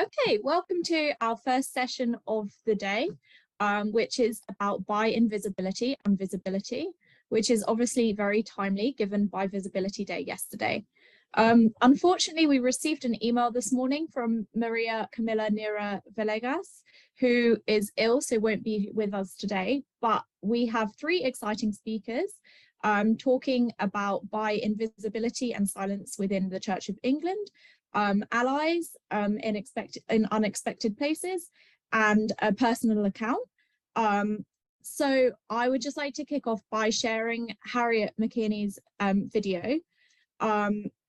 Okay, welcome to our first session of the day, which is about Bi Invisibility and Visibility, which is obviously very timely given Bi Visibility Day yesterday. Unfortunately, we received an email this morning from María, Camila, Neira, Villegas, who is ill, so won't be with us today, but we have three exciting speakers talking about Bi Invisibility and silence within the Church of England, allies in unexpected places, and a personal account. So I would just like to kick off by sharing Harriet McInerney's video,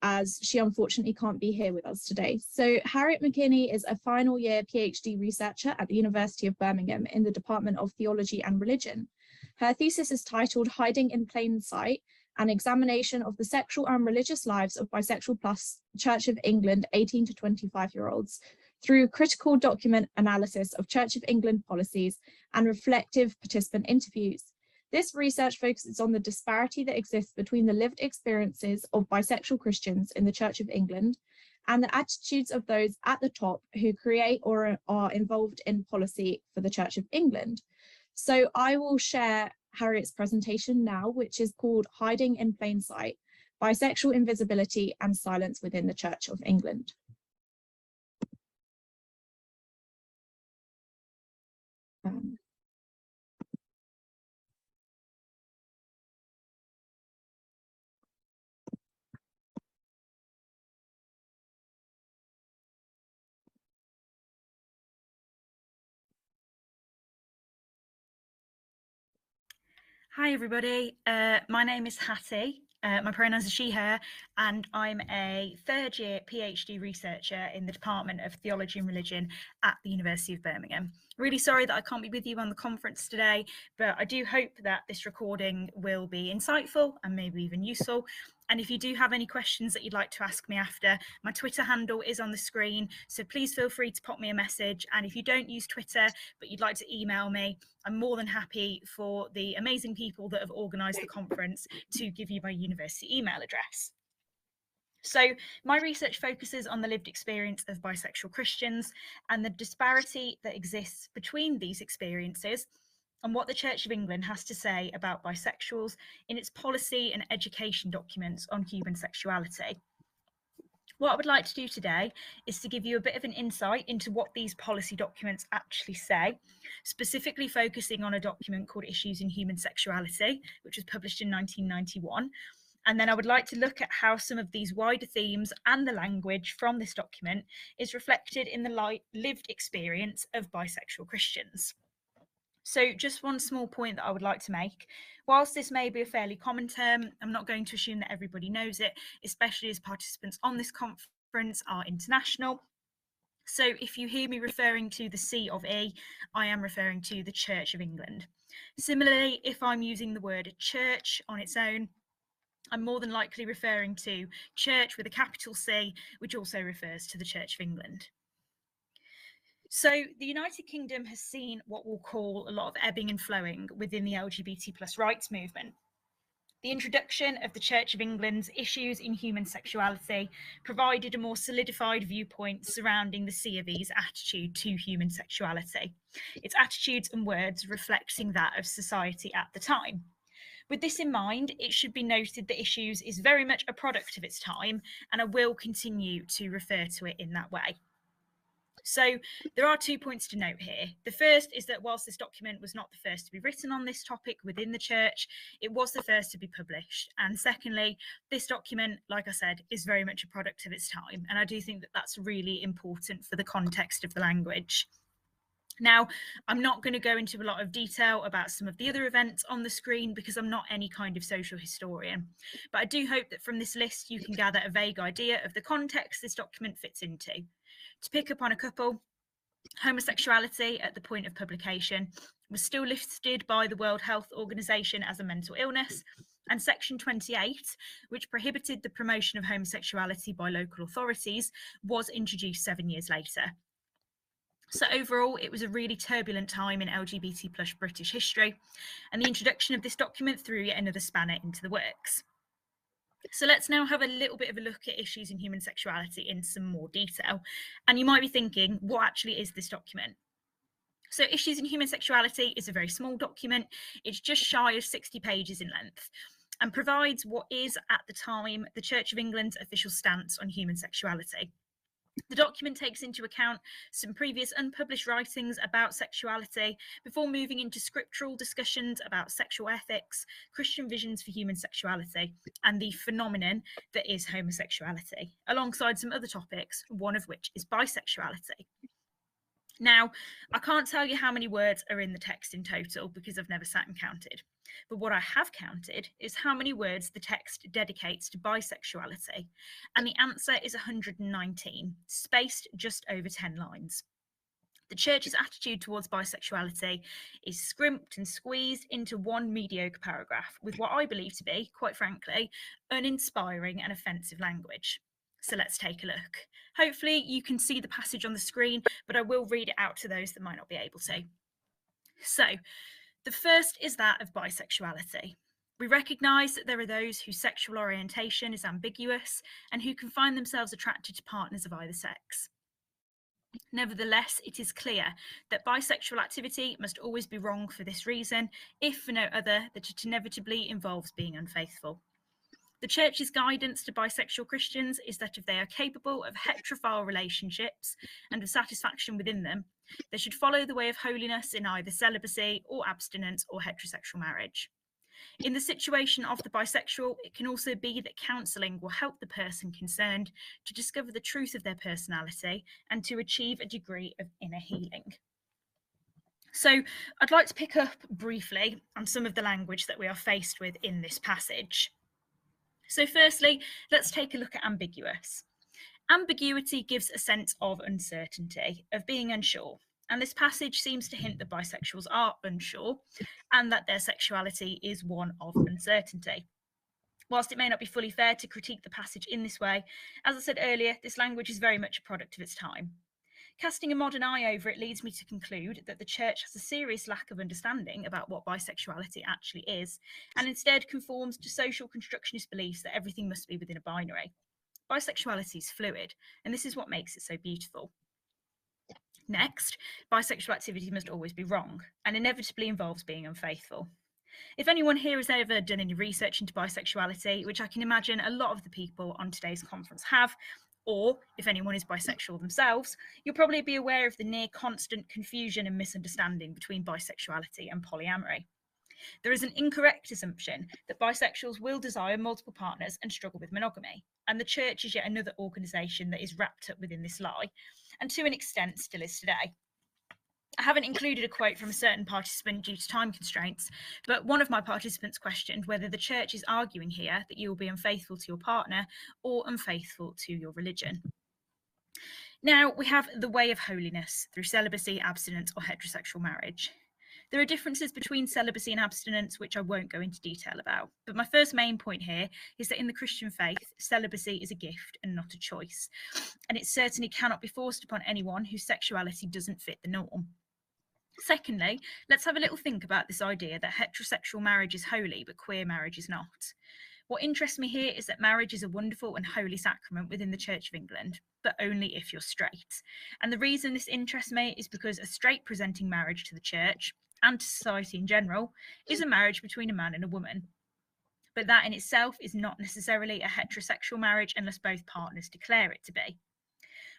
as she unfortunately can't be here with us today. So Harriet McInerney is a final year PhD researcher at the University of Birmingham in the Department of Theology and Religion. Her thesis is titled Hiding in Plain Sight, an examination of the sexual and religious lives of bisexual plus Church of England 18 to 25-year-olds through critical document analysis of Church of England policies and reflective participant interviews. This research focuses on the disparity that exists between the lived experiences of bisexual Christians in the Church of England and the attitudes of those at the top who create or are involved in policy for the Church of England. So I will share Harriet's presentation now, which is called Hiding in Plain Sight, Bisexual Invisibility and Silence within the Church of England. Hi everybody, my name is Hattie, my pronouns are she, her, and I'm a third year PhD researcher in the Department of Theology and Religion at the University of Birmingham. Really sorry that I can't be with you on the conference today, but I do hope that this recording will be insightful and maybe even useful. And if you do have any questions that you'd like to ask me after, my Twitter handle is on the screen, so please feel free to pop me a message. And if you don't use Twitter, but you'd like to email me, I'm more than happy for the amazing people that have organised the conference to give you my university email address. So my research focuses on the lived experience of bisexual Christians and the disparity that exists between these experiences and what the Church of England has to say about bisexuals in its policy and education documents on human sexuality. What I would like to do today is to give you a bit of an insight into what these policy documents actually say, specifically focusing on a document called Issues in Human Sexuality, which was published in 1991. And then I would like to look at how some of these wider themes and the language from this document is reflected in the lived experience of bisexual Christians. So just one small point that I would like to make. Whilst this may be a fairly common term, I'm not going to assume that everybody knows it, especially as participants on this conference are international. So if you hear me referring to the C of E, I am referring to the Church of England. Similarly, if I'm using the word church on its own, I'm more than likely referring to church with a capital C, which also refers to the Church of England. So the United Kingdom has seen what we'll call a lot of ebbing and flowing within the LGBT plus rights movement. The introduction of the Church of England's Issues in Human Sexuality provided a more solidified viewpoint surrounding the C of E's attitude to human sexuality, its attitudes and words reflecting that of society at the time. With this in mind, it should be noted that Issues is very much a product of its time, and I will continue to refer to it in that way. So there are 2 points to note here. The first is that whilst this document was not the first to be written on this topic within the church, it was the first to be published. And secondly, this document, like I said, is very much a product of its time. And I do think that that's really important for the context of the language. Now, I'm not going to go into a lot of detail about some of the other events on the screen because I'm not any kind of social historian, but I do hope that from this list you can gather a vague idea of the context this document fits into. To pick up on a couple, homosexuality at the point of publication was still listed by the World Health Organization as a mental illness, and Section 28, which prohibited the promotion of homosexuality by local authorities, was introduced 7 years later. So overall, it was a really turbulent time in LGBT plus British history, and the introduction of this document threw yet another spanner into the works. So let's now have a little bit of a look at issues in human sexuality in some more detail. And you might be thinking, what actually is this document? So Issues in Human Sexuality is a very small document. It's just shy of 60 pages in length and provides what is, at the time, the Church of England's official stance on human sexuality. The document takes into account some previous unpublished writings about sexuality before moving into scriptural discussions about sexual ethics, Christian visions for human sexuality, and the phenomenon that is homosexuality, alongside some other topics, one of which is bisexuality. Now, I can't tell you how many words are in the text in total because I've never sat and counted. But what I have counted is how many words the text dedicates to bisexuality. And the answer is 119, spaced just over 10 lines. The church's attitude towards bisexuality is scrimped and squeezed into one mediocre paragraph with what I believe to be, quite frankly, uninspiring and offensive language. So let's take a look. Hopefully you can see the passage on the screen, but I will read it out to those that might not be able to. So the first is that of bisexuality. We recognise that there are those whose sexual orientation is ambiguous and who can find themselves attracted to partners of either sex. Nevertheless, it is clear that bisexual activity must always be wrong for this reason, if for no other, that it inevitably involves being unfaithful. The Church's guidance to bisexual Christians is that if they are capable of heterophile relationships and of satisfaction within them, they should follow the way of holiness in either celibacy or abstinence or heterosexual marriage. In the situation of the bisexual, it can also be that counselling will help the person concerned to discover the truth of their personality and to achieve a degree of inner healing. So I'd like to pick up briefly on some of the language that we are faced with in this passage. So firstly, let's take a look at ambiguous. Ambiguity gives a sense of uncertainty, of being unsure. And this passage seems to hint that bisexuals are unsure and that their sexuality is one of uncertainty. Whilst it may not be fully fair to critique the passage in this way, as I said earlier, this language is very much a product of its time. Casting a modern eye over it leads me to conclude that the church has a serious lack of understanding about what bisexuality actually is, and instead conforms to social constructionist beliefs that everything must be within a binary. Bisexuality is fluid, and this is what makes it so beautiful. Next, bisexual activity must always be wrong, and inevitably involves being unfaithful. If anyone here has ever done any research into bisexuality, which I can imagine a lot of the people on today's conference have, or if anyone is bisexual themselves, you'll probably be aware of the near constant confusion and misunderstanding between bisexuality and polyamory. There is an incorrect assumption that bisexuals will desire multiple partners and struggle with monogamy, and the church is yet another organisation that is wrapped up within this lie, and to an extent still is today. I haven't included a quote from a certain participant due to time constraints, but one of my participants questioned whether the church is arguing here that you will be unfaithful to your partner or unfaithful to your religion. Now we have the way of holiness through celibacy, abstinence, or heterosexual marriage. There are differences between celibacy and abstinence, which I won't go into detail about. But my first main point here is that in the Christian faith, celibacy is a gift and not a choice. And it certainly cannot be forced upon anyone whose sexuality doesn't fit the norm. Secondly, let's have a little think about this idea that heterosexual marriage is holy, but queer marriage is not. What interests me here is that marriage is a wonderful and holy sacrament within the Church of England, but only if you're straight. And the reason this interests me is because a straight presenting marriage to the church, and to society in general, is a marriage between a man and a woman. But that in itself is not necessarily a heterosexual marriage unless both partners declare it to be.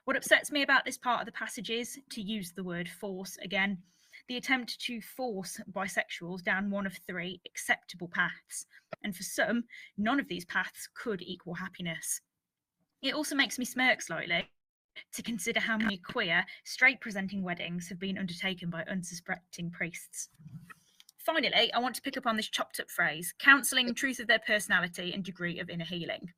What upsets me about this part of the passage is, to use the word force again, the attempt to force bisexuals down one of three acceptable paths. And for some, none of these paths could equal happiness. It also makes me smirk slightly to consider how many queer, straight-presenting weddings have been undertaken by unsuspecting priests. Finally, I want to pick up on this chopped-up phrase, counselling truth of their personality and degree of inner healing.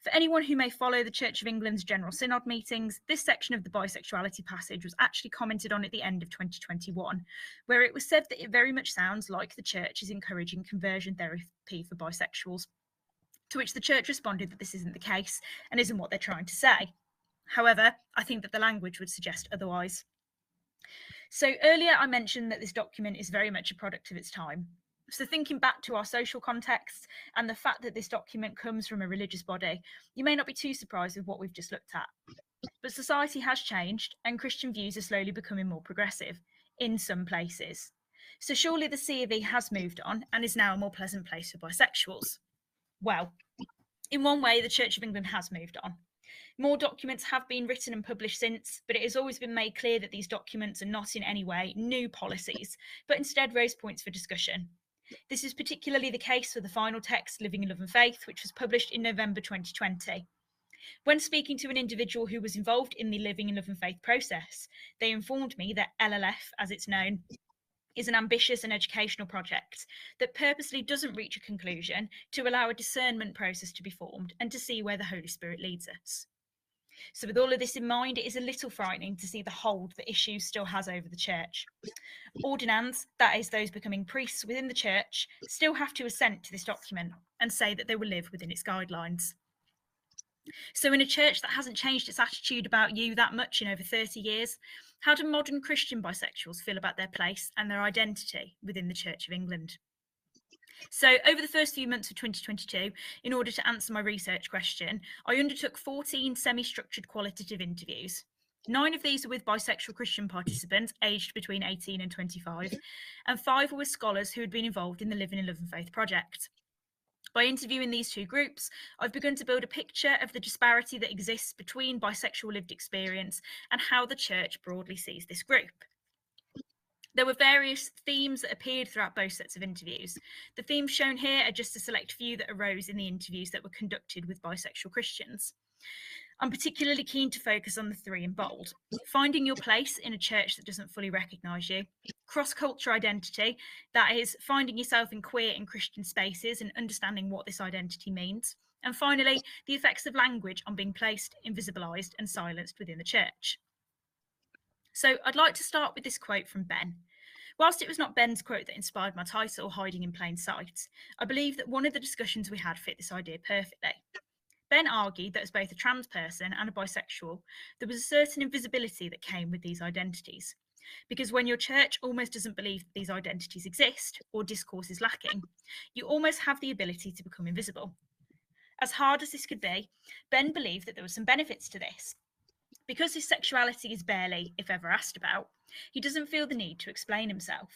For anyone who may follow the Church of England's General Synod meetings, this section of the bisexuality passage was actually commented on at the end of 2021, where it was said that it very much sounds like the Church is encouraging conversion therapy for bisexuals, to which the Church responded that this isn't the case and isn't what they're trying to say. However, I think that the language would suggest otherwise. So earlier I mentioned that this document is very much a product of its time. So thinking back to our social context and the fact that this document comes from a religious body, you may not be too surprised with what we've just looked at. But society has changed and Christian views are slowly becoming more progressive in some places. So surely the C of E has moved on and is now a more pleasant place for bisexuals. Well, in one way, the Church of England has moved on. More documents have been written and published since, but it has always been made clear that these documents are not in any way new policies, but instead raise points for discussion. This is particularly the case for the final text, Living in Love and Faith, which was published in November 2020. When speaking to an individual who was involved in the Living in Love and Faith process, they informed me that LLF, as it's known, is an ambitious and educational project that purposely doesn't reach a conclusion to allow a discernment process to be formed and to see where the Holy Spirit leads us. So with all of this in mind, it is a little frightening to see the hold that issue still has over the church. Ordinands, that is those becoming priests within the church, still have to assent to this document and say that they will live within its guidelines. So in a church that hasn't changed its attitude about you that much in over 30 years, how do modern Christian bisexuals feel about their place and their identity within the Church of England? So over the first few months of 2022, in order to answer my research question, I undertook 14 semi-structured qualitative interviews. 9 of these are with bisexual Christian participants aged between 18 and 25, and 5 were with scholars who had been involved in the Living in Love and Faith project. By interviewing these 2 groups, I've begun to build a picture of the disparity that exists between bisexual lived experience and how the church broadly sees this group. There were various themes that appeared throughout both sets of interviews. The themes shown here are just a select few that arose in the interviews that were conducted with bisexual Christians. I'm particularly keen to focus on the 3 in bold: finding your place in a church that doesn't fully recognise you, cross-culture identity, that is, finding yourself in queer and Christian spaces and understanding what this identity means, and finally, the effects of language on being placed, invisibilised and silenced within the church. So I'd like to start with this quote from Ben. Whilst it was not Ben's quote that inspired my title, Hiding in Plain Sight, I believe that one of the discussions we had fit this idea perfectly. Ben argued that as both a trans person and a bisexual, there was a certain invisibility that came with these identities. Because when your church almost doesn't believe that these identities exist or discourse is lacking, you almost have the ability to become invisible. As hard as this could be, Ben believed that there were some benefits to this. Because his sexuality is barely, if ever, asked about, he doesn't feel the need to explain himself.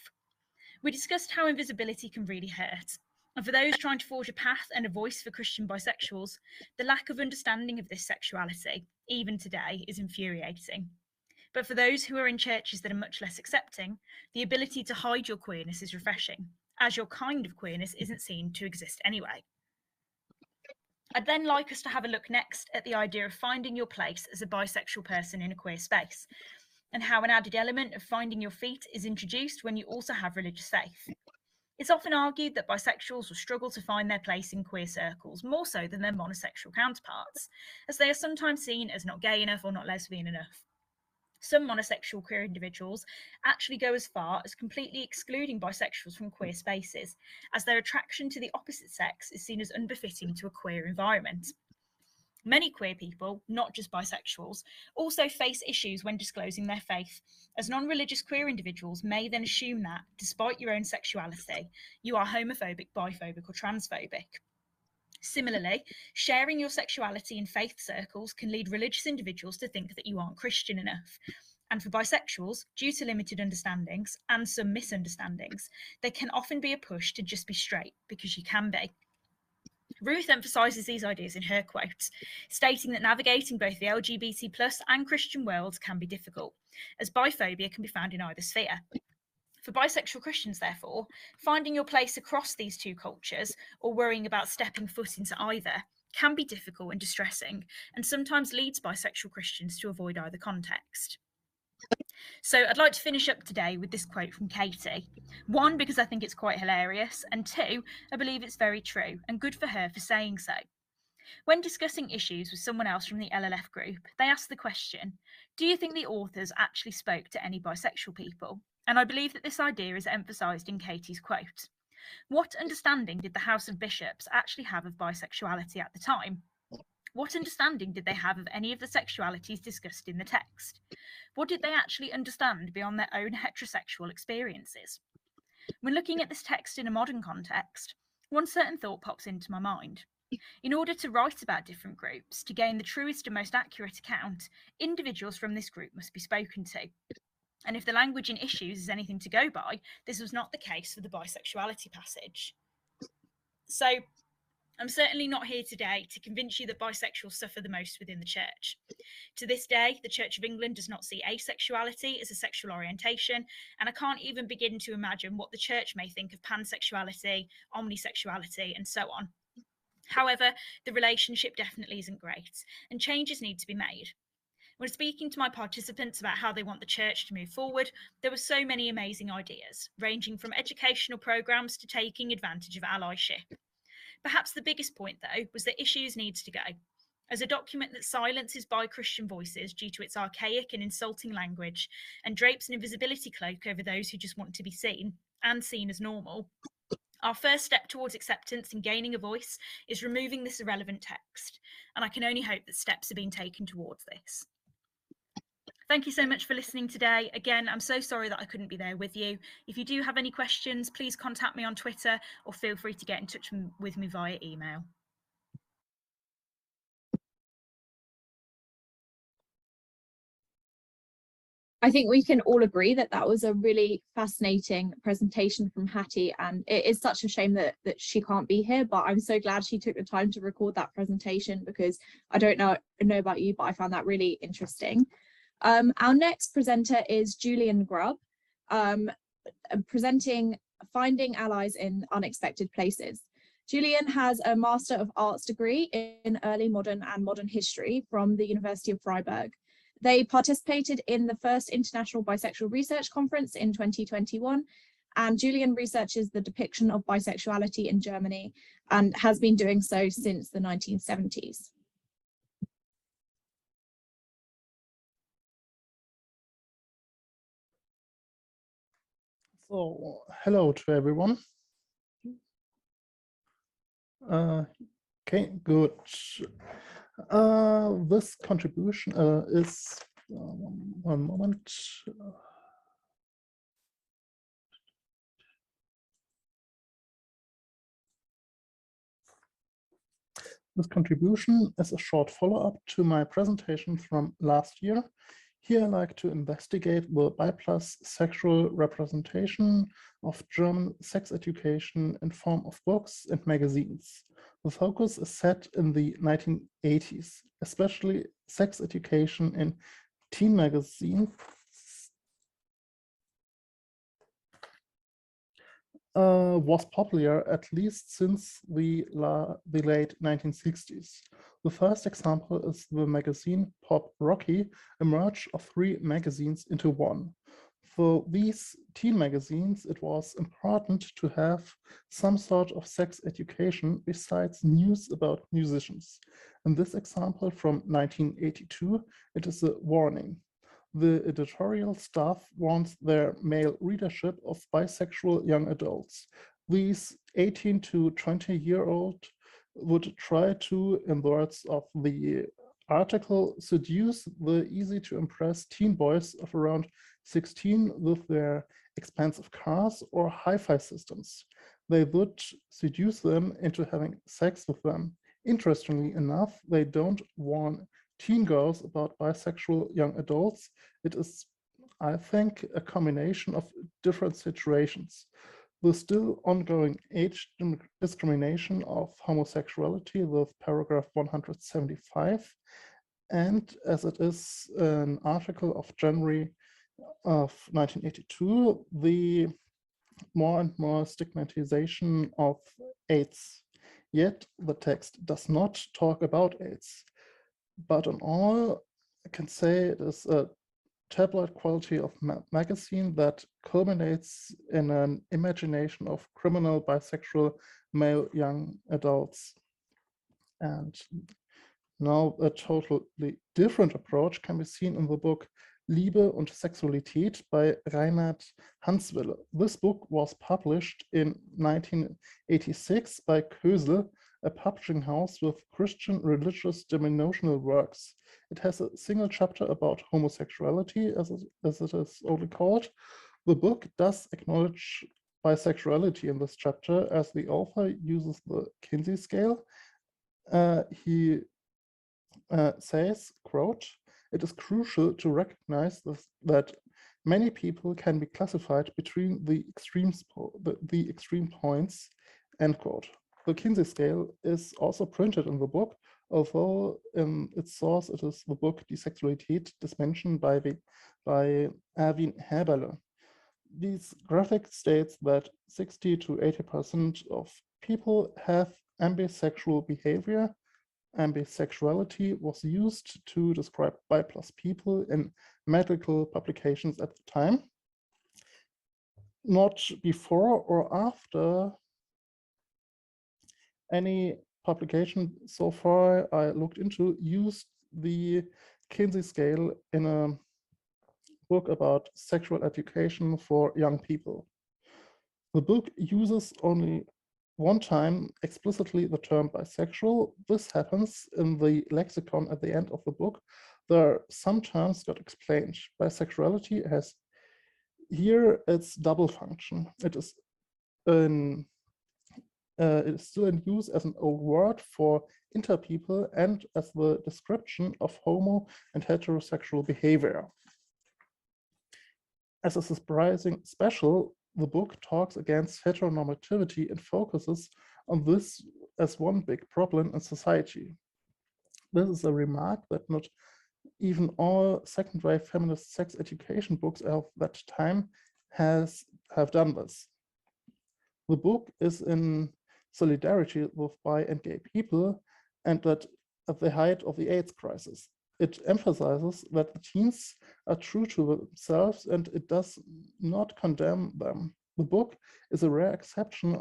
We discussed how invisibility can really hurt. And for those trying to forge a path and a voice for Christian bisexuals, the lack of understanding of this sexuality, even today, is infuriating. But for those who are in churches that are much less accepting, the ability to hide your queerness is refreshing, as your kind of queerness isn't seen to exist anyway. I'd then like us to have a look next at the idea of finding your place as a bisexual person in a queer space, and how an added element of finding your feet is introduced when you also have religious faith. It's often argued that bisexuals will struggle to find their place in queer circles, more so than their monosexual counterparts, as they are sometimes seen as not gay enough or not lesbian enough. Some monosexual queer individuals actually go as far as completely excluding bisexuals from queer spaces, as their attraction to the opposite sex is seen as unbefitting to a queer environment. Many queer people, not just bisexuals, also face issues when disclosing their faith, as non-religious queer individuals may then assume that, despite your own sexuality, you are homophobic, biphobic or transphobic. Similarly, sharing your sexuality in faith circles can lead religious individuals to think that you aren't Christian enough. And for bisexuals, due to limited understandings and some misunderstandings, there can often be a push to just be straight because you can be. Ruth emphasises these ideas in her quote, stating that navigating both the LGBT+ and Christian worlds can be difficult, as biphobia can be found in either sphere. For bisexual Christians, therefore, finding your place across these 2 cultures or worrying about stepping foot into either can be difficult and distressing, and sometimes leads bisexual Christians to avoid either context. So I'd like to finish up today with this quote from Katie. 1, because I think it's quite hilarious, and 2, I believe it's very true, and good for her for saying so. When discussing issues with someone else from the LLF group, they asked the question, do you think the authors actually spoke to any bisexual people? And I believe that this idea is emphasised in Katie's quote. What understanding did the House of Bishops actually have of bisexuality at the time? What understanding did they have of any of the sexualities discussed in the text? What did they actually understand beyond their own heterosexual experiences? When looking at this text in a modern context, one certain thought pops into my mind. In order to write about different groups, to gain the truest and most accurate account, individuals from this group must be spoken to. And if the language in issues is anything to go by, this was not the case for the bisexuality passage. So I'm certainly not here today to convince you that bisexuals suffer the most within the church. To this day, the Church of England does not see asexuality as a sexual orientation, and I can't even begin to imagine what the church may think of pansexuality, omnisexuality, and so on. However, the relationship definitely isn't great, and changes need to be made. When speaking to my participants about how they want the church to move forward, there were so many amazing ideas, ranging from educational programmes to taking advantage of allyship. Perhaps the biggest point, though, was that issues needs to go. As a document that silences bi-Christian voices due to its archaic and insulting language and drapes an invisibility cloak over those who just want to be seen and seen as normal, our first step towards acceptance and gaining a voice is removing this irrelevant text, and I can only hope that steps are being taken towards this. Thank you so much for listening today. Again, I'm so sorry that I couldn't be there with you. If you do have any questions, please contact me on Twitter or feel free to get in touch with me via email. I think we can all agree that that was a really fascinating presentation from Hattie, and it is such a shame that she can't be here, but I'm so glad she took the time to record that presentation, because I don't know about you, but I found that really interesting. Our next presenter is Julian Grubb, presenting Finding Allies in Unexpected Places. Julian has a Master of Arts degree in Early Modern and Modern History from the University of Freiburg. They participated in the first International Bisexual Research Conference in 2021, and Julian researches the depiction of bisexuality in Germany and has been doing so since the 1970s. So, hello to everyone. Okay, good. This contribution is, one moment. This contribution is a short follow-up to my presentation from last year. Here I like to investigate the bi-plus sexual representation of German sex education in form of books and magazines. The focus is set in the 1980s, especially sex education in teen magazines was popular at least since the late 1960s. The first example is the magazine Pop Rocky, a merge of 3 magazines into one. For these teen magazines, it was important to have some sort of sex education besides news about musicians. In this example from 1982, it is a warning. The editorial staff wants their male readership of bisexual young adults. These 18 to 20-year-old would try to, in the words of the article, seduce the easy-to-impress teen boys of around 16 with their expensive cars or hi-fi systems. They would seduce them into having sex with them. Interestingly enough, they don't warn teen girls about bisexual young adults. It is, I think, a combination of different situations. The still ongoing age discrimination of homosexuality with paragraph 175, and as it is an article of January of 1982, the more and more stigmatization of AIDS. Yet the text does not talk about AIDS. But in all, I can say it is a tabloid quality of magazine that culminates in an imagination of criminal bisexual male young adults. And now a totally different approach can be seen in the book Liebe und Sexualität by Reinhard Hanswille. This book was published in 1986 by Kösel, a publishing house with Christian religious denominational works. It has a single chapter about homosexuality, as it is only called. The book does acknowledge bisexuality in this chapter, as the author uses the Kinsey scale. He says, quote, "It is crucial to recognize that many people can be classified between the extreme points," end quote. The Kinsey scale is also printed in the book, although in its source it is the book Die Sexualität des Menschen by Erwin Häberle. This graphic states that 60 to 80% of people have ambisexual behavior. Ambisexuality was used to describe bi+ people in medical publications at the time. Not before or after any publication so far I looked into used the Kinsey scale in a book about sexual education for young people. The book uses only one time explicitly the term bisexual. This happens in the lexicon at the end of the book. There are some terms got explained. Bisexuality has here its double function. It is still in use as an old word for interpeople and as the description of homo and heterosexual behavior. As a surprising special, the book talks against heteronormativity and focuses on this as one big problem in society. This is a remark that not even all second-wave feminist sex education books of that time have done this. The book is in solidarity with bi and gay people, and that at the height of the AIDS crisis. It emphasizes that the teens are true to themselves and it does not condemn them. The book is a rare exception,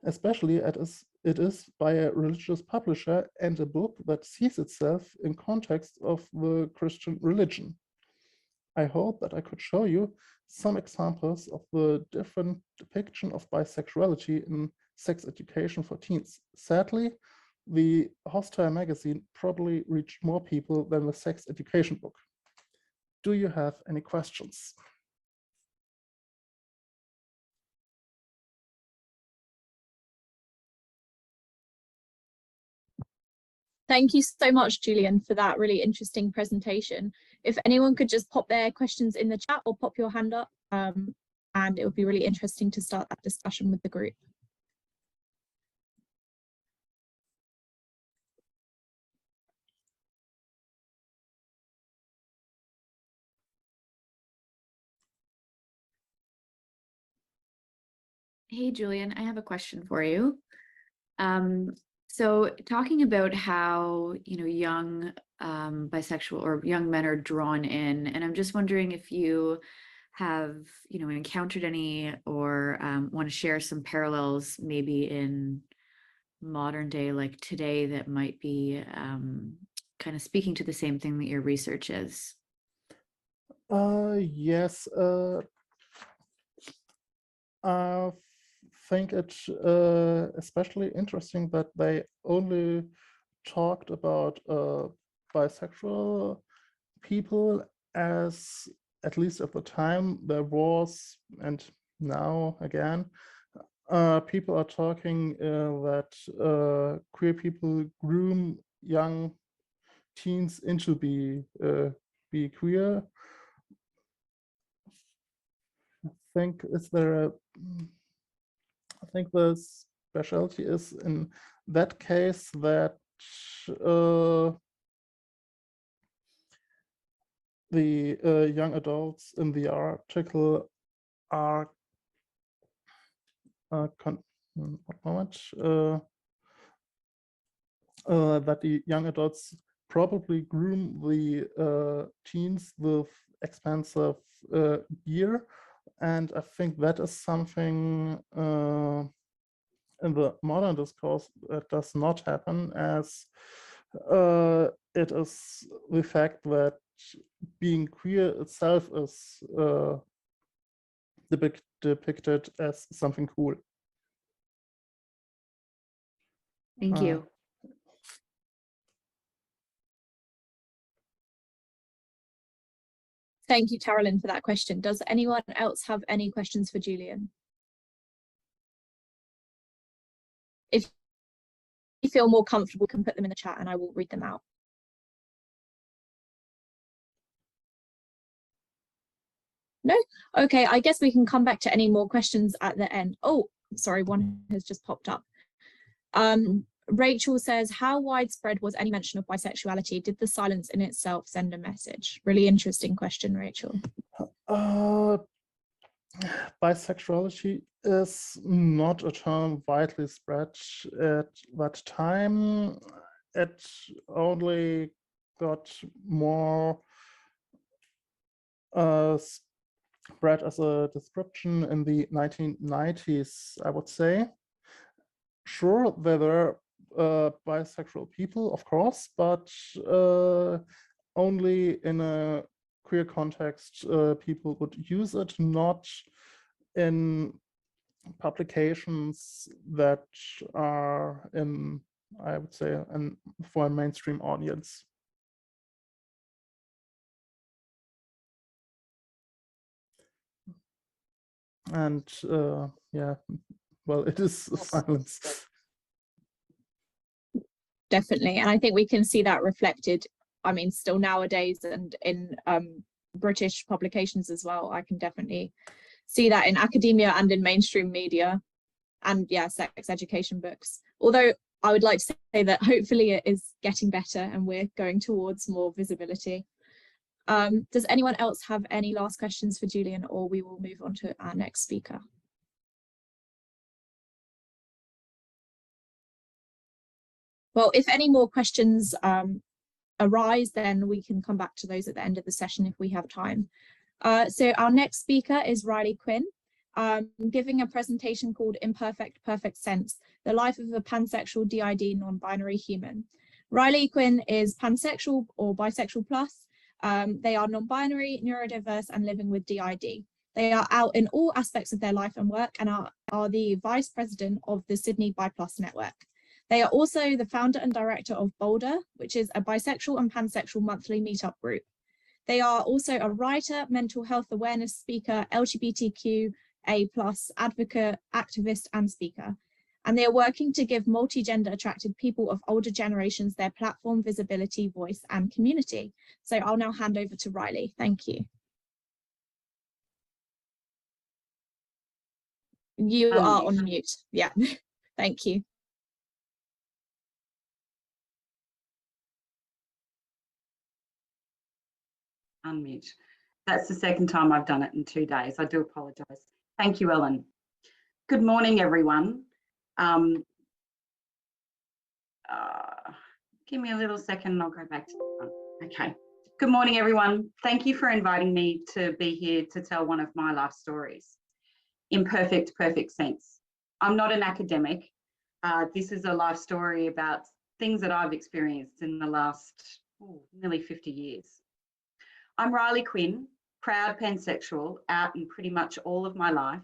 especially as it is by a religious publisher and a book that sees itself in context of the Christian religion. I hope that I could show you some examples of the different depiction of bisexuality in sex education for teens. Sadly, the hostile magazine probably reached more people than the sex education book. Do you have any questions? Thank you so much, Julian, for that really interesting presentation. If anyone could just pop their questions in the chat or pop your hand up, and it would be really interesting to start that discussion with the group. Hey, Julian, I have a question for you. So talking about how, young bisexual or young men are drawn in, and I'm just wondering if you have, encountered any or want to share some parallels maybe in modern day, like today, that might be kind of speaking to the same thing that your research is. Yes. I think it's especially interesting that they only talked about bisexual people, as at least at the time there was, and now again, people are talking that queer people groom young teens into be queer. I think the specialty is in that case that the young adults in the article are that the young adults probably groom the teens with expensive gear, and I think that is something in the modern discourse that does not happen, as it is the fact that being queer itself is depicted as something cool. Thank you. Thank you, Carolyn, for that question. Does anyone else have any questions for Julian? If you feel more comfortable, you can put them in the chat and I will read them out. No? Okay, I guess we can come back to any more questions at the end. Oh, sorry, one has just popped up. Rachel says, how widespread was any mention of bisexuality? Did the silence in itself send a message? Really interesting question, Rachel. Bisexuality is not a term widely spread at that time. It only got more spread as a description in the 1990s, I would say. Sure, there were bisexual people, of course, but only in a queer context people would use it, not in publications that are in, I would say, for a mainstream audience. And yeah, well, it is silence. Definitely, and I think we can see that reflected, I mean, still nowadays and in British publications as well. I can definitely see that in academia and in mainstream media and yeah, sex education books. Although I would like to say that hopefully it is getting better and we're going towards more visibility. Does anyone else have any last questions for Julian, or we will move on to our next speaker? Well, if any more questions arise, then we can come back to those at the end of the session if we have time. So our next speaker is Riley Quinn, giving a presentation called Imperfect Perfect Sense, the life of a pansexual DID non-binary human. Riley Quinn is pansexual or bisexual plus. They are non-binary, neurodiverse, and living with DID. They are out in all aspects of their life and work and are the vice president of the Sydney Bi Plus network. They are also the founder and director of Boulder, which is a bisexual and pansexual monthly meetup group. They are also a writer, mental health awareness speaker, LGBTQA+ advocate, activist, and speaker. And they are working to give multi-gender attracted people of older generations their platform, visibility, voice, and community. So I'll now hand over to Riley. Thank you. You are on mute. Yeah, thank you. Unmute. That's the second time I've done it in 2 days. I do apologise. Thank you, Ellen. Good morning, everyone. Give me a little second and I'll go back to the front. Okay. Good morning, everyone. Thank you for inviting me to be here to tell one of my life stories. Imperfect, perfect sense. I'm not an academic. This is a life story about things that I've experienced in the last nearly 50 years. I'm Riley Quinn, proud pansexual, out in pretty much all of my life,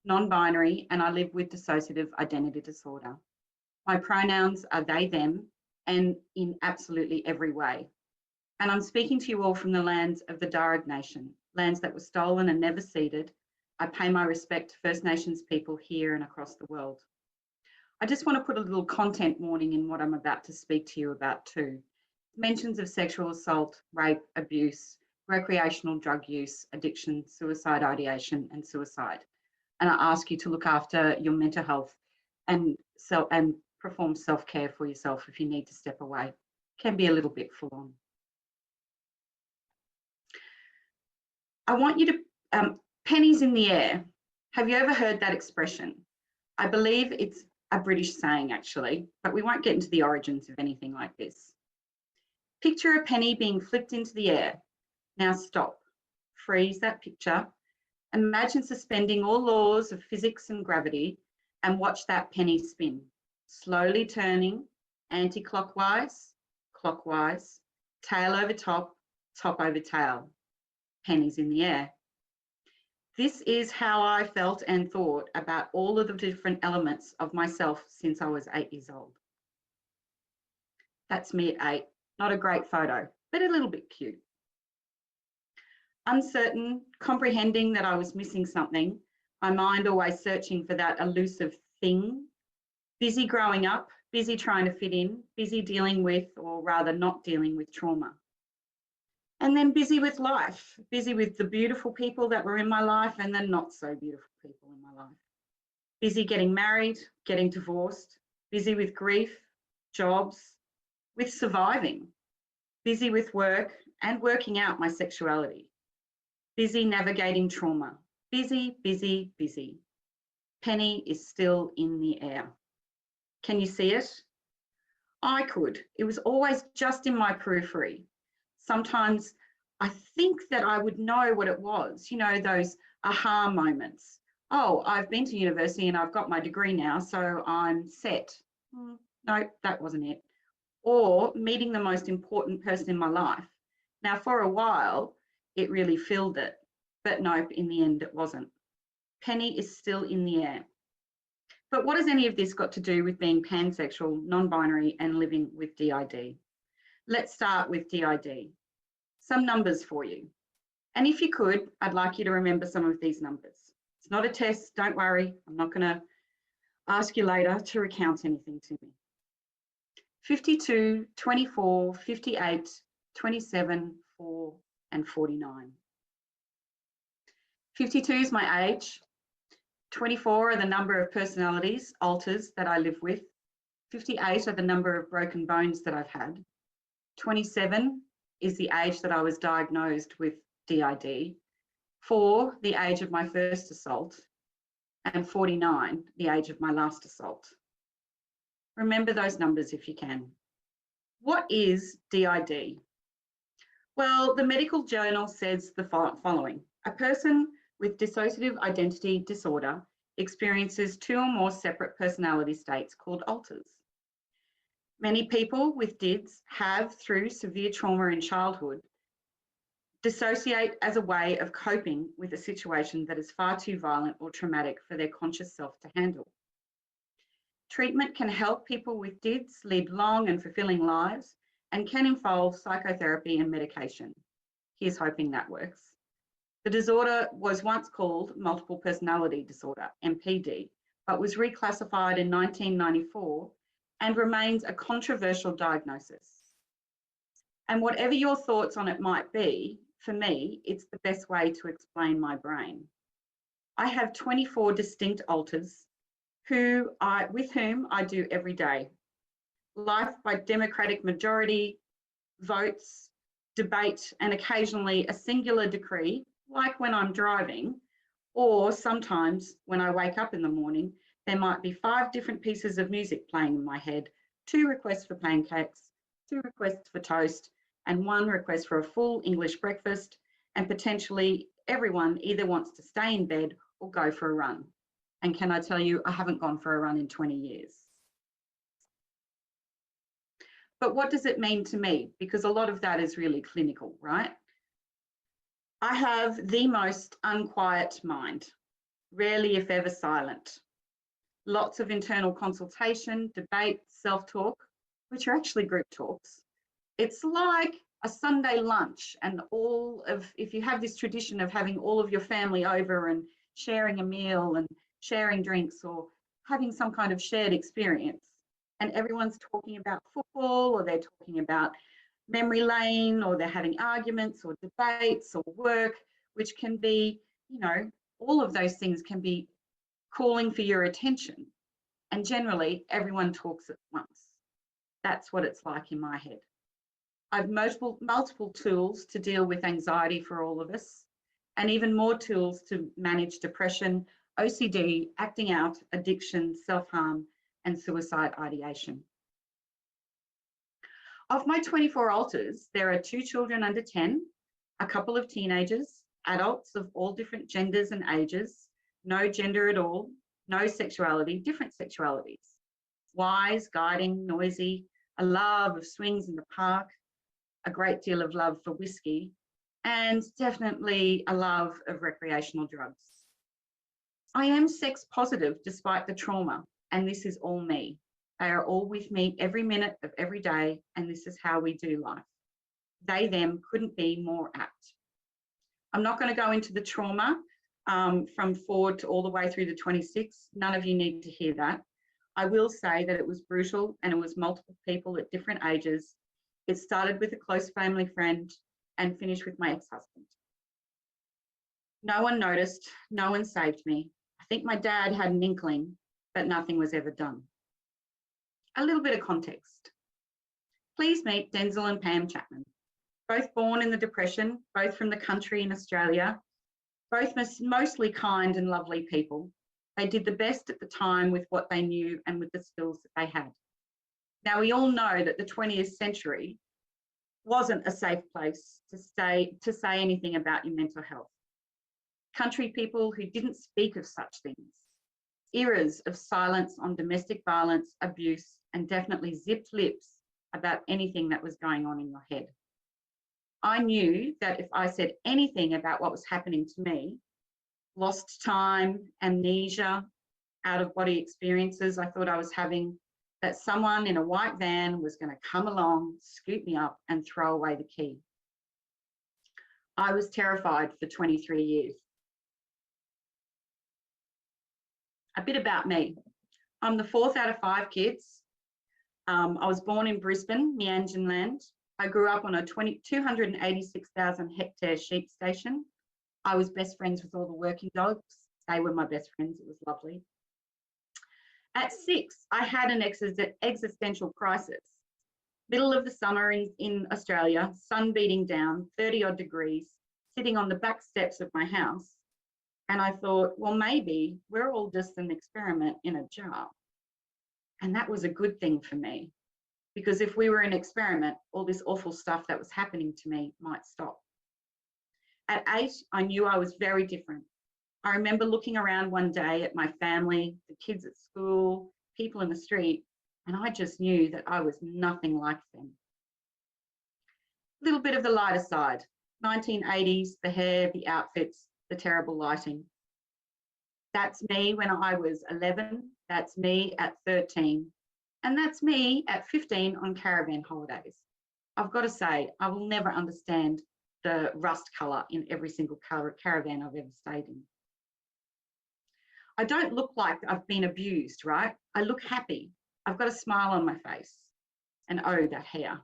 non-binary, and I live with dissociative identity disorder. My pronouns are they, them, and in absolutely every way. And I'm speaking to you all from the lands of the Darug Nation, lands that were stolen and never ceded. I pay my respect to First Nations people here and across the world. I just want to put a little content warning in what I'm about to speak to you about too. Mentions of sexual assault, rape, abuse, recreational drug use, addiction, suicide ideation, and suicide. And I ask you to look after your mental health and perform self-care for yourself if you need to step away. It can be a little bit full on. I want you to, pennies in the air. Have you ever heard that expression? I believe it's a British saying actually, but we won't get into the origins of anything like this. Picture a penny being flipped into the air. Now stop, freeze that picture. Imagine suspending all laws of physics and gravity and watch that penny spin, slowly turning anti-clockwise, clockwise, tail over top, top over tail, pennies in the air. This is how I felt and thought about all of the different elements of myself since I was 8 years old. That's me at 8, not a great photo, but a little bit cute. Uncertain, comprehending that I was missing something, my mind always searching for that elusive thing, busy growing up, busy trying to fit in, busy dealing with, or rather not dealing with trauma. And then busy with life, busy with the beautiful people that were in my life and the not so beautiful people in my life. Busy getting married, getting divorced, busy with grief, jobs, with surviving, busy with work and working out my sexuality, busy navigating trauma, busy, busy, busy. Penny is still in the air. Can you see it? I could. It was always just in my periphery. Sometimes I think that I would know what it was, you know, those aha moments. Oh, I've been to university and I've got my degree now, so I'm set. No, that wasn't it. Or meeting the most important person in my life. Now, for a while, it really filled it, but nope, in the end, it wasn't. Penny is still in the air. But what has any of this got to do with being pansexual, non-binary, and living with DID? Let's start with DID. Some numbers for you. And if you could, I'd like you to remember some of these numbers. It's not a test, don't worry. I'm not going to ask you later to recount anything to me. 52, 24, 58, 27, 4, and 49. 52 is my age. 24 are the number of personalities, alters that I live with. 58 are the number of broken bones that I've had. 27 is the age that I was diagnosed with DID. 4, the age of my first assault. And 49, the age of my last assault. Remember those numbers if you can. What is DID? Well, the medical journal says the following. A person with dissociative identity disorder experiences 2 or more separate personality states called alters. Many people with DIDs have, through severe trauma in childhood, dissociate as a way of coping with a situation that is far too violent or traumatic for their conscious self to handle. Treatment can help people with DIDs lead long and fulfilling lives and can involve psychotherapy and medication. Here's hoping that works. The disorder was once called multiple personality disorder, MPD, but was reclassified in 1994 and remains a controversial diagnosis. And whatever your thoughts on it might be, for me, it's the best way to explain my brain. I have 24 distinct alters with whom I do every day. Life by democratic majority, votes, debate, and occasionally a singular decree, like when I'm driving, or sometimes when I wake up in the morning, there might be 5 different pieces of music playing in my head, 2 requests for pancakes, 2 requests for toast, and 1 request for a full English breakfast, and potentially everyone either wants to stay in bed or go for a run. And can I tell you, I haven't gone for a run in 20 years. But what does it mean to me? Because a lot of that is really clinical, right? I have the most unquiet mind, rarely if ever silent. Lots of internal consultation, debate, self-talk, which are actually group talks. It's like a Sunday lunch and if you have this tradition of having all of your family over and sharing a meal and sharing drinks or having some kind of shared experience, and everyone's talking about football or they're talking about memory lane or they're having arguments or debates or work, which can be, you know, all of those things can be calling for your attention. And generally, everyone talks at once. That's what it's like in my head. I've multiple tools to deal with anxiety for all of us, and even more tools to manage depression, OCD, acting out, addiction, self-harm, and suicide ideation. Of my 24 alters, there are 2 children under 10, a couple of teenagers, adults of all different genders and ages, no gender at all, no sexuality, different sexualities, wise, guiding, noisy, a love of swings in the park, a great deal of love for whiskey, and definitely a love of recreational drugs. I am sex positive despite the trauma, and this is all me. They are all with me every minute of every day, and this is how we do life. They, them couldn't be more apt. I'm not going to go into the trauma from 4 to all the way through to 26. None of you need to hear that. I will say that it was brutal and it was multiple people at different ages. It started with a close family friend and finished with my ex-husband. No one noticed, no one saved me. I think my dad had an inkling, but nothing was ever done. A little bit of context. Please meet Denzel and Pam Chapman, both born in the Depression, both from the country in Australia, both mostly kind and lovely people. They did the best at the time with what they knew and with the skills that they had. Now, we all know that the 20th century wasn't a safe place to say anything about your mental health. Country people who didn't speak of such things. Eras of silence on domestic violence, abuse, and definitely zipped lips about anything that was going on in your head. I knew that if I said anything about what was happening to me, lost time, amnesia, out-of-body experiences I thought I was having, that someone in a white van was going to come along, scoop me up, and throw away the key. I was terrified for 23 years. A bit about me. I'm the 4th out of 5 kids. I was born in Brisbane, Meanjin land. I grew up on a 286,000 hectare sheep station. I was best friends with all the working dogs. They were my best friends. It was lovely. At 6, I had an existential crisis. Middle of the summer in Australia, sun beating down, 30 odd degrees, sitting on the back steps of my house. And I thought, well, maybe we're all just an experiment in a jar. And that was a good thing for me, because if we were an experiment, all this awful stuff that was happening to me might stop. At 8, I knew I was very different. I remember looking around one day at my family, the kids at school, people in the street, and I just knew that I was nothing like them. A little bit of the lighter side, 1980s, the hair, the outfits, the terrible lighting. That's me when I was 11, that's me at 13, and that's me at 15 on caravan holidays. I've got to say, I will never understand the rust colour in every single caravan I've ever stayed in. I don't look like I've been abused, right? I look happy. I've got a smile on my face. And oh, that hair.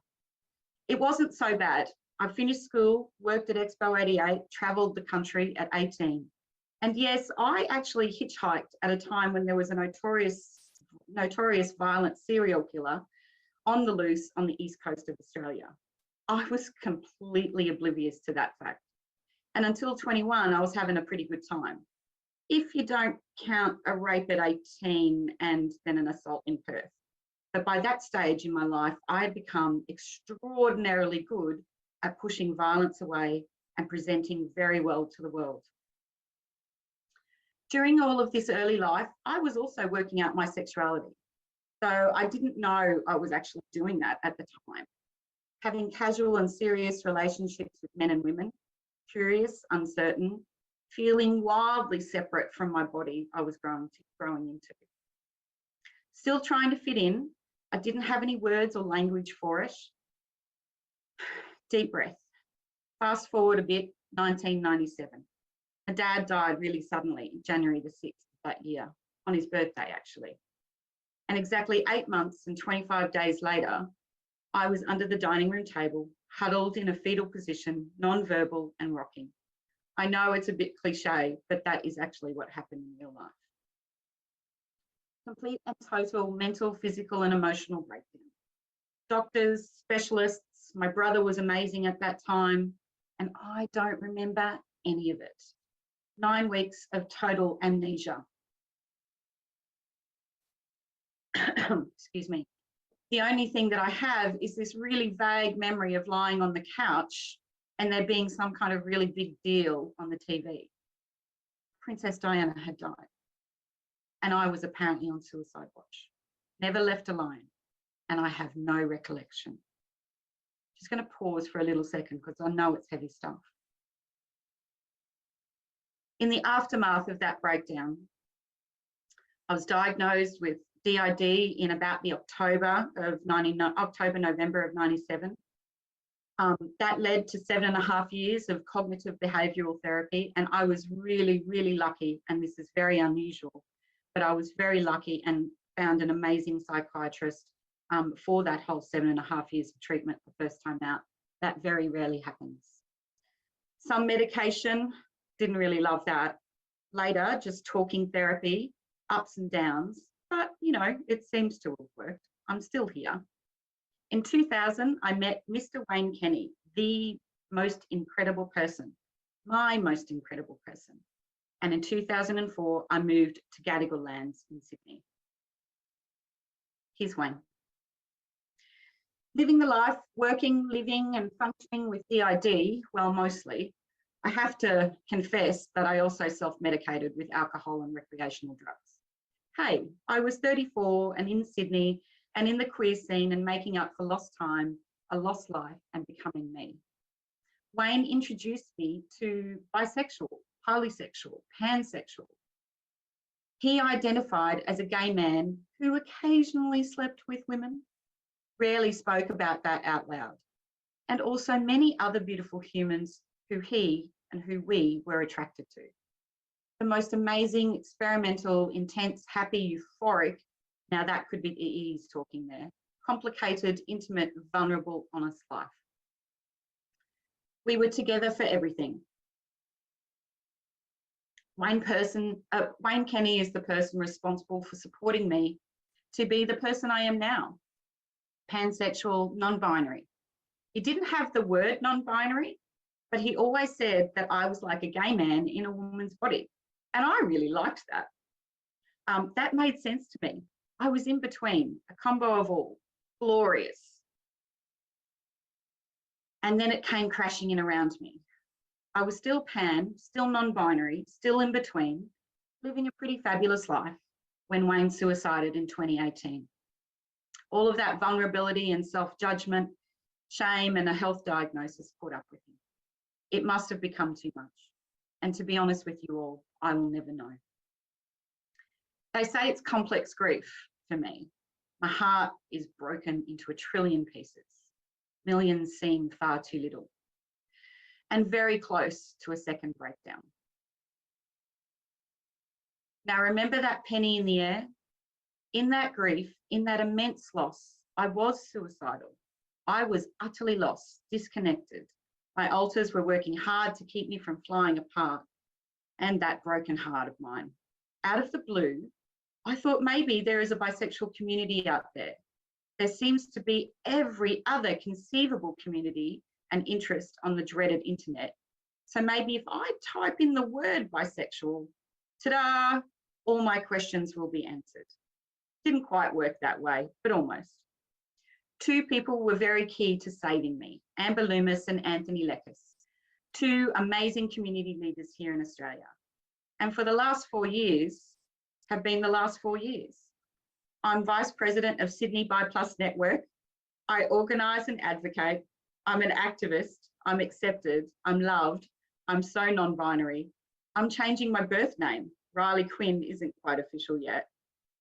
It wasn't so bad. I finished school, worked at Expo 88, travelled the country at 18. And yes, I actually hitchhiked at a time when there was a notorious violent serial killer on the loose on the east coast of Australia. I was completely oblivious to that fact. And until 21, I was having a pretty good time. If you don't count a rape at 18 and then an assault in Perth. But by that stage in my life, I had become extraordinarily good at pushing violence away and presenting very well to the world. During all of this early life, I was also working out my sexuality. So I didn't know I was actually doing that at the time. Having casual and serious relationships with men and women, curious, uncertain, feeling wildly separate from my body I was growing into. Still trying to fit in. I didn't have any words or language for it. Deep breath. Fast forward a bit, 1997. My dad died really suddenly, January the 6th of that year, on his birthday actually. And exactly 8 months and 25 days later, I was under the dining room table, huddled in a fetal position, non-verbal and rocking. I know it's a bit cliche, but that is actually what happened in real life. Complete and total mental, physical and emotional breakdown. Doctors, specialists, my brother was amazing at that time, and I don't remember any of it. 9 weeks of total amnesia. Excuse me. The only thing that I have is this really vague memory of lying on the couch and there being some kind of really big deal on the TV. Princess Diana had died, and I was apparently on suicide watch. Never left alone, and I have no recollection. Just going to pause for a little second because I know it's heavy stuff. In the aftermath of that breakdown, I was diagnosed with DID in about the October-November of 97. That led to 7.5 years of cognitive behavioural therapy, and I was really, really lucky, and this is very unusual, but I was very lucky and found an amazing psychiatrist for that whole 7.5 years of treatment the first time out. That very rarely happens. Some medication, didn't really love that. Later, just talking therapy, ups and downs, but you know, it seems to have worked. I'm still here. In 2000, I met Mr. Wayne Kenny, the most incredible person, my most incredible person. And in 2004, I moved to Gadigal lands in Sydney. Here's Wayne. Living the life, working, living and functioning with DID, well, mostly. I have to confess that I also self-medicated with alcohol and recreational drugs. Hey, I was 34 and in Sydney and in the queer scene and making up for lost time, a lost life and becoming me. Wayne introduced me to bisexual, polysexual, pansexual. He identified as a gay man who occasionally slept with women, rarely spoke about that out loud, and also many other beautiful humans who he and who we were attracted to. The most amazing, experimental, intense, happy, euphoric, now that could be he's talking there, complicated, intimate, vulnerable, honest life. We were together for everything. Wayne Kenny is the person responsible for supporting me to be the person I am now, pansexual, non-binary. He didn't have the word non-binary, but he always said that I was like a gay man in a woman's body. And I really liked that. That made sense to me. I was in between, a combo of all, glorious. And then it came crashing in around me. I was still pan, still non-binary, still in between, living a pretty fabulous life when Wayne suicided in 2018. All of that vulnerability and self-judgment, shame and a health diagnosis caught up with him. It must have become too much. And to be honest with you all, I will never know. They say it's complex grief for me. My heart is broken into 1 trillion pieces. Millions seem far too little. And very close to a second breakdown. Now remember that penny in the air? In that grief, in that immense loss, I was suicidal. I was utterly lost, disconnected. My alters were working hard to keep me from flying apart, and that broken heart of mine. Out of the blue, I thought maybe there is a bisexual community out there. There seems to be every other conceivable community and interest on the dreaded internet. So maybe if I type in the word bisexual, ta-da, all my questions will be answered. Didn't quite work that way, but almost. 2 people were very key to saving me, Amber Loomis and Anthony Leckis, 2 amazing community leaders here in Australia. And for the last 4 years, have been the last 4 years. I'm Vice President of Sydney Bi Plus Network. I organise and advocate. I'm an activist. I'm accepted. I'm loved. I'm so non-binary. I'm changing my birth name. Riley Quinn isn't quite official yet.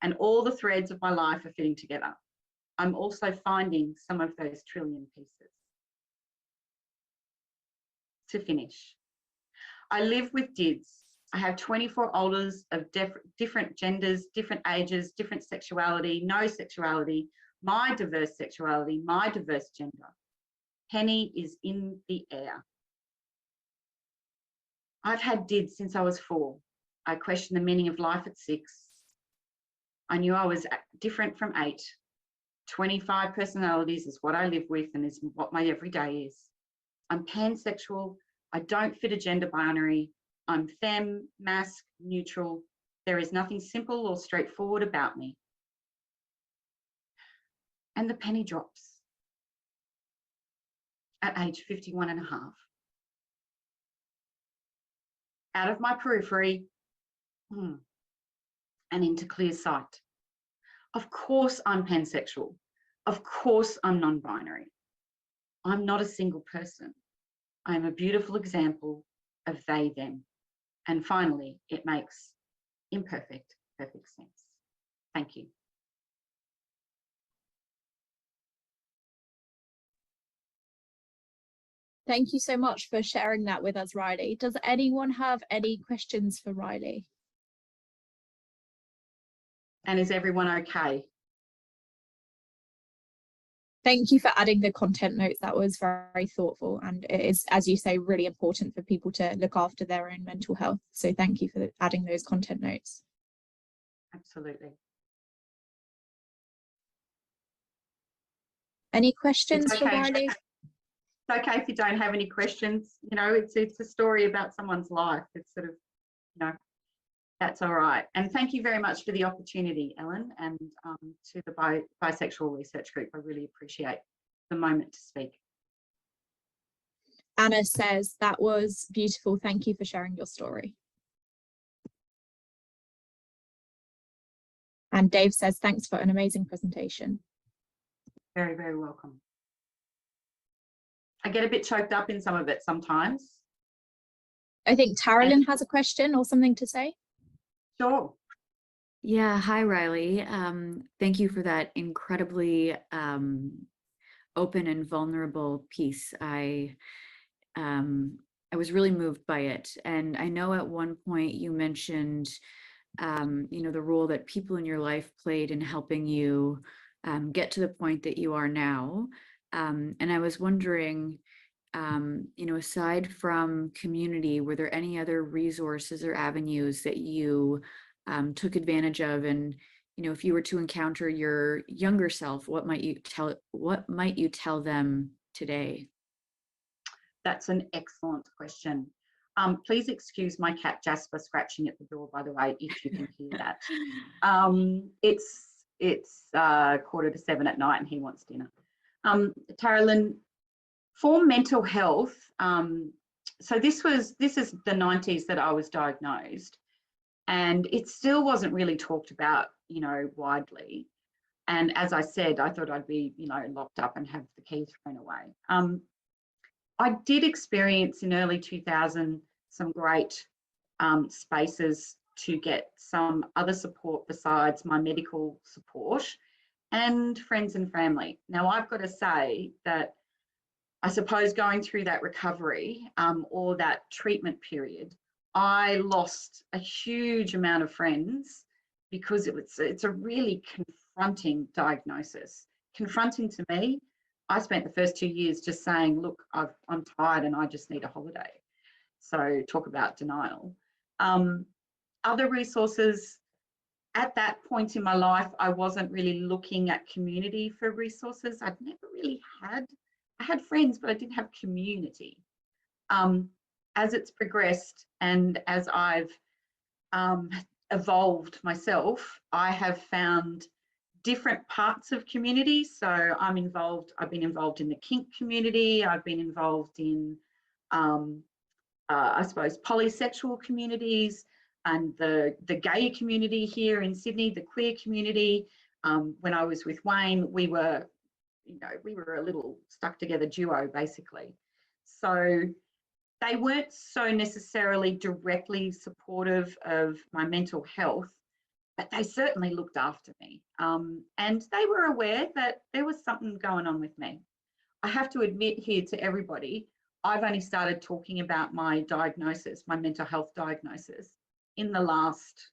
And all the threads of my life are fitting together. I'm also finding some of those trillion pieces. To finish, I live with DIDs. I have 24 olders of different genders, different ages, different sexuality, no sexuality, my diverse sexuality, my diverse gender. Penny is in the air. I've had DIDs since I was 4. I questioned the meaning of life at 6. I knew I was different from 8. 25 personalities is what I live with and is what my everyday is. I'm pansexual. I don't fit a gender binary. I'm femme, masc, neutral. There is nothing simple or straightforward about me. And the penny drops at age 51 and a half. Out of my periphery and into clear sight. Of course I'm pansexual. Of course I'm non-binary. I'm not a single person. I'm a beautiful example of they, them. And finally, it makes imperfect, perfect sense. Thank you. Thank you so much for sharing that with us, Riley. Does anyone have any questions for Riley? And is everyone okay? Thank you for adding the content notes. That was very thoughtful, and it is, as you say, really important for people to look after their own mental health. So thank you for adding those content notes. Absolutely. Any questions for okay. Riley? It's okay if you don't have any questions. You know, it's a story about someone's life. It's sort of, you know, that's all right. And thank you very much for the opportunity, Ellen, and to the Bisexual Research Group. I really appreciate the moment to speak. Anna says, that was beautiful. Thank you for sharing your story. And Dave says, thanks for an amazing presentation. Very, very welcome. I get a bit choked up in some of it sometimes. I think Taralyn has a question or something to say. Sure. Yeah, hi Riley. Thank you for that incredibly open and vulnerable piece. I was really moved by it. And I know at one point you mentioned, you know, the role that people in your life played in helping you get to the point that you are now. And I was wondering, you know, aside from community, were there any other resources or avenues that you took advantage of? And, you know, if you were to encounter your younger self, what might you tell them today? That's an excellent question. Please excuse my cat Jasper scratching at the door, by the way, if you can hear that. It's 6:45 at night and he wants dinner. Taralyn, for mental health, so this is the 90s that I was diagnosed, and it still wasn't really talked about, you know, widely. And as I said, I thought I'd be, you know, locked up and have the key thrown away. I did experience in early 2000 some great spaces to get some other support besides my medical support and friends and family. Now, I've got to say that I suppose going through that recovery or that treatment period, I lost a huge amount of friends because it's a really confronting diagnosis. Confronting to me, I spent the first 2 years just saying, look, I'm tired and I just need a holiday. So talk about denial. Other resources, at that point in my life, I wasn't really looking at community for resources. I'd never really I had friends, but I didn't have community. As it's progressed and as I've evolved myself, I have found different parts of community. So I've been involved in the kink community. I've been involved in, I suppose, polysexual communities and the gay community here in Sydney, the queer community. When I was with Wayne, we were a little stuck together duo, basically. So they weren't so necessarily directly supportive of my mental health, but they certainly looked after me. And they were aware that there was something going on with me. I have to admit here to everybody, I've only started talking about my diagnosis, my mental health diagnosis, in the last,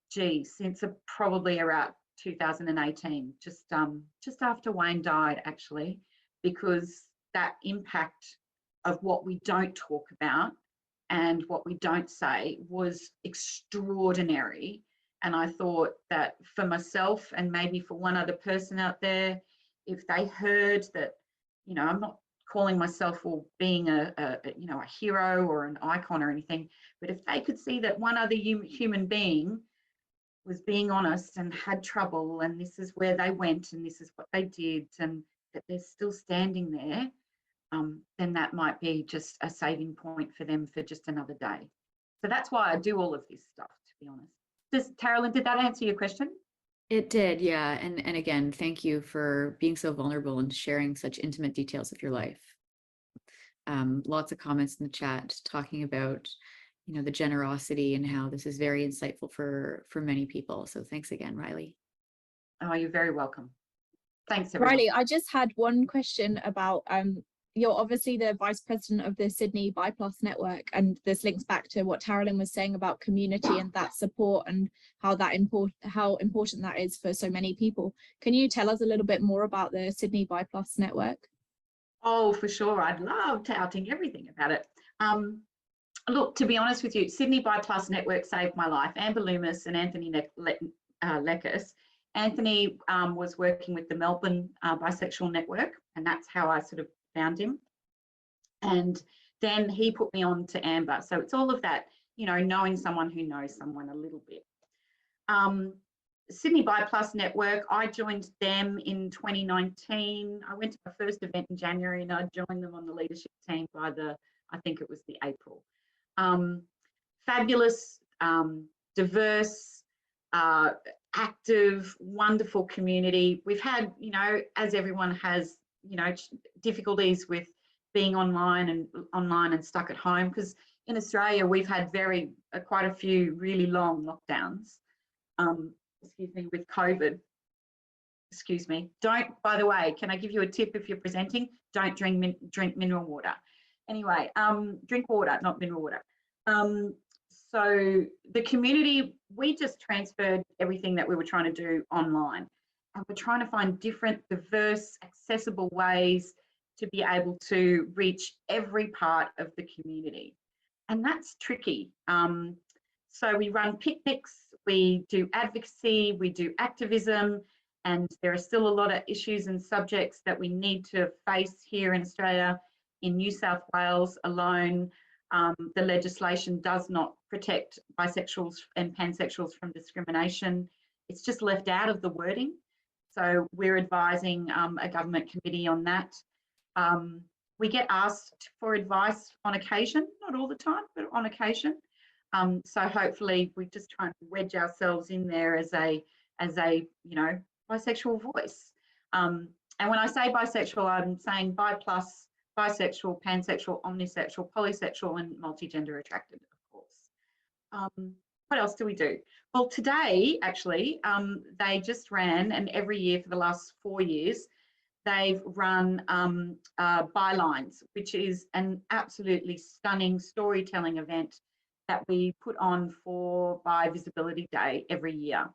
since probably around 2018, just after Wayne died, actually, because that impact of what we don't talk about and what we don't say was extraordinary. And I thought that for myself and maybe for one other person out there, if they heard that, you know, I'm not calling myself or being a hero or an icon or anything, but if they could see that one other human being was being honest and had trouble, and this is where they went and this is what they did, and that they're still standing there, then that might be just a saving point for them for just another day. So that's why I do all of this stuff, to be honest. Taralyn, did that answer your question? It did, yeah. And again, thank you for being so vulnerable and sharing such intimate details of your life. Lots of comments in the chat talking about, you know, the generosity and how this is very insightful for many people. So thanks again, Riley. Oh, you're very welcome. Thanks, everyone. Riley, I just had one question about you're obviously the vice president of the Sydney Bi Plus network, and this links back to what Taryn was saying about community and that support and how important that is for so many people. Can you tell us a little bit more about the Sydney Bi Plus network? Oh, for sure. I'd love touting everything about it. Look, to be honest with you, Sydney Bi Plus network saved my life. Amber Loomis and Anthony Lekis. Anthony was working with the Melbourne Bisexual Network, and that's how I sort of found him. And then he put me on to Amber. So it's all of that, you know, knowing someone who knows someone a little bit. Sydney Bi Plus Network, I joined them in 2019. I went to my first event in January and I joined them on the leadership team by I think it was the April. Fabulous, diverse, active, wonderful community. We've had, you know, as everyone has, you know, difficulties with being online and stuck at home, because in Australia we've had quite a few really long lockdowns. Excuse me, with COVID. Excuse me. By the way, can I give you a tip if you're presenting? Don't drink mineral water. Anyway, drink water, not mineral water. So the community, we just transferred everything that we were trying to do online. And we're trying to find different, diverse, accessible ways to be able to reach every part of the community. And that's tricky. So we run picnics, we do advocacy, we do activism, and there are still a lot of issues and subjects that we need to face here in Australia. In New South Wales alone, the legislation does not protect bisexuals and pansexuals from discrimination. It's just left out of the wording. So we're advising a government committee on that. We get asked for advice on occasion, not all the time, but on occasion. So hopefully we just try and wedge ourselves in there as a you know, bisexual voice. And when I say bisexual, I'm saying bi plus, bisexual, pansexual, omnisexual, polysexual, and multigender attracted, of course. What else do we do? Well, today, actually, they just ran, and every year for the last 4 years, they've run Bylines, which is an absolutely stunning storytelling event that we put on for Bi Visibility Day every year.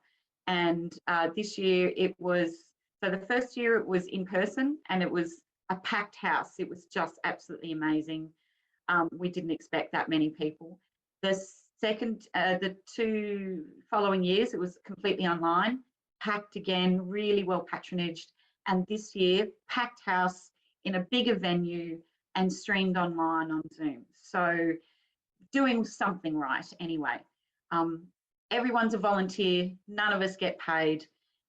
And this year it was, so the first year it was in person and it was a packed house. It was just absolutely amazing. We didn't expect that many people. The 2 following years, it was completely online, packed again, really well patronaged. And this year, packed house in a bigger venue and streamed online on Zoom. So doing something right anyway. Everyone's a volunteer, none of us get paid.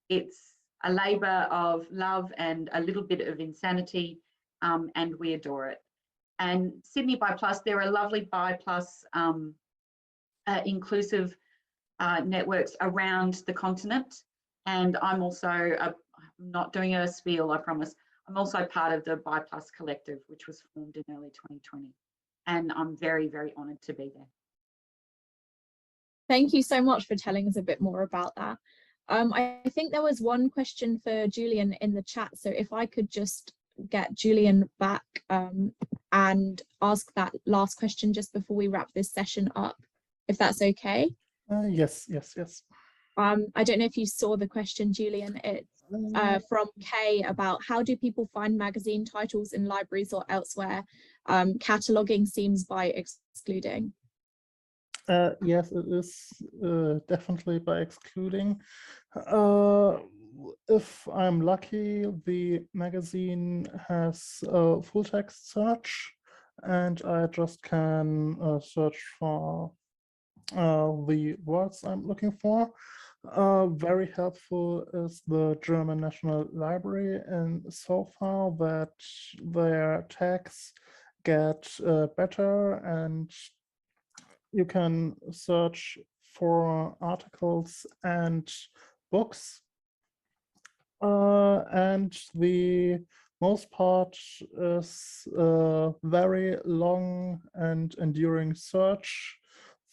It's a labour of love and a little bit of insanity, and we adore it. And Sydney Bi Plus, there are lovely Bi Plus inclusive networks around the continent. And I'm also, I'm not doing a spiel, I promise. I'm also part of the Bi Plus Collective, which was formed in early 2020. And I'm very, very honoured to be there. Thank you so much for telling us a bit more about that. I think there was one question for Julian in the chat. So if I could just get Julian back and ask that last question just before we wrap this session up, if that's okay. Yes. I don't know if you saw the question, Julian. It's from Kay about how do people find magazine titles in libraries or elsewhere? Cataloguing seems by excluding. Yes, it is definitely by excluding. If I'm lucky, the magazine has a full text search, and I just can search for the words I'm looking for. Very helpful is the German National Library, and so far that their tags get better, and you can search for articles and books. And the most part is a very long and enduring search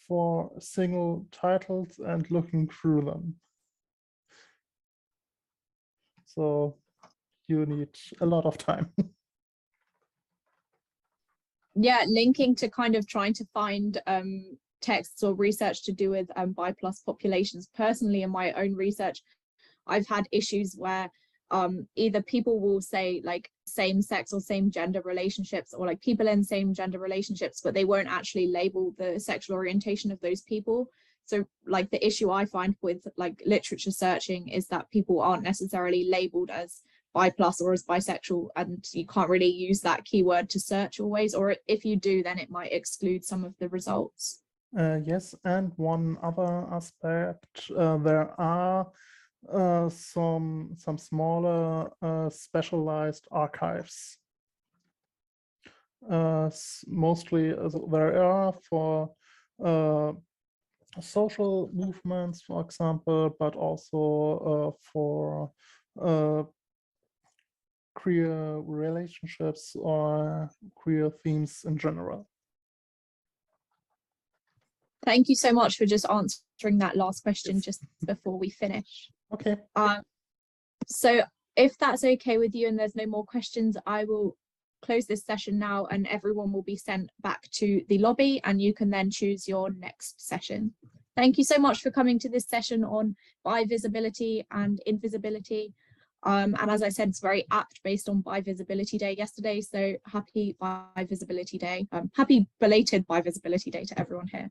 for single titles and looking through them. So you need a lot of time. yeah, linking to kind of trying to find texts or research to do with bi plus populations. Personally, in my own research, I've had issues where either people will say like same sex or same gender relationships, or like people in same gender relationships, but they won't actually label the sexual orientation of those people. So like the issue I find with like literature searching is that people aren't necessarily labeled as bi plus or as bisexual, and you can't really use that keyword to search always, or if you do, then it might exclude some of the results. Yes, and one other aspect, there are some smaller specialized archives. Mostly there are for social movements, for example, but also for queer relationships or queer themes in general. Thank you so much for just answering that last question just before we finish. Okay. So if that's okay with you and there's no more questions, I will close this session now, and everyone will be sent back to the lobby and you can then choose your next session. Thank you so much for coming to this session on bi visibility and invisibility. And as I said, it's very apt based on Bi Visibility Day yesterday. So happy Bi Visibility Day. Happy belated Bi Visibility Day to everyone here.